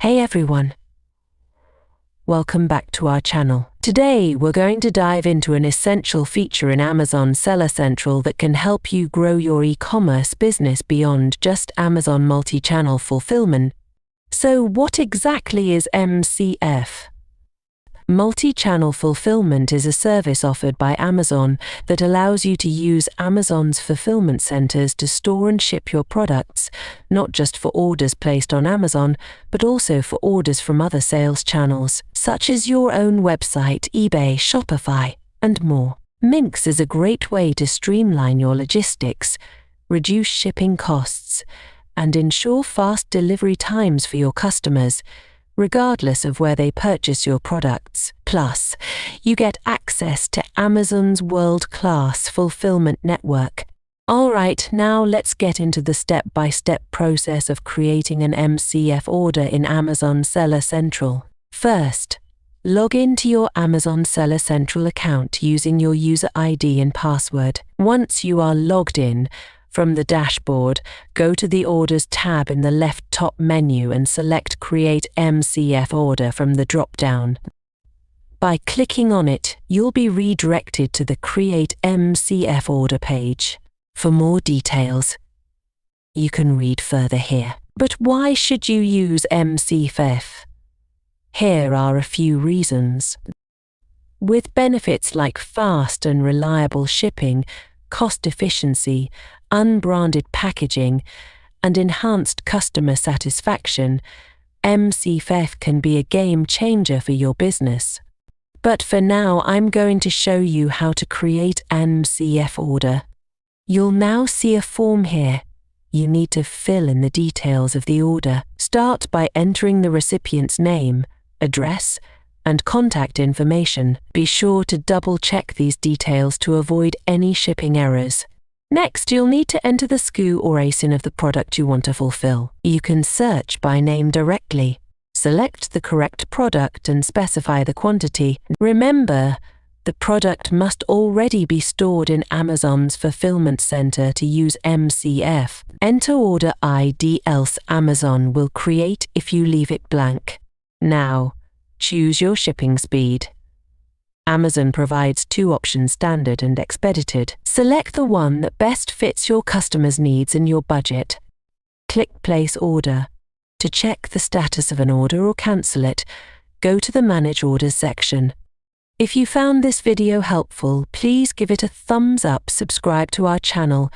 Hey everyone! Welcome back to our channel. Today we're going to dive into an essential feature in Amazon Seller Central that can help you grow your e-commerce business beyond just Amazon multi-channel fulfillment. So what exactly is MCF? Multi-channel fulfillment is a service offered by Amazon that allows you to use Amazon's fulfillment centers to store and ship your products, not just for orders placed on Amazon, but also for orders from other sales channels, such as your own website, eBay, Shopify, and more. Minx is a great way to streamline your logistics, reduce shipping costs, and ensure fast delivery times for your customers, regardless of where they purchase your products. Plus, you get access to Amazon's world-class fulfillment network. Alright, now let's get into the step-by-step process of creating an MCF order in Amazon Seller Central. First, log into your Amazon Seller Central account using your user ID and password. Once you are logged in, from the dashboard, go to the Orders tab in the left top menu and select Create MCF Order from the drop-down. By clicking on it, you'll be redirected to the Create MCF Order page. For more details, you can read further here. But why should you use MCF? Here are a few reasons. With benefits like fast and reliable shipping, cost efficiency, unbranded packaging, and enhanced customer satisfaction, MCF can be a game changer for your business. But for now, I'm going to show you how to create an MCF order. You'll now see a form here. You need to fill in the details of the order. Start by entering the recipient's name, address, and contact information. Be sure to double-check these details to avoid any shipping errors. Next, you'll need to enter the SKU or ASIN of the product you want to fulfill. You can search by name directly. Select the correct product and specify the quantity. Remember, the product must already be stored in Amazon's fulfillment center to use MCF. Enter order ID, else Amazon will create if you leave it blank. Now, choose your shipping speed. Amazon provides two options, standard and expedited. Select the one that best fits your customer's needs and your budget. Click Place Order. To check the status of an order or cancel it, go to the Manage Orders section. If you found this video helpful, please give it a thumbs up, subscribe to our channel,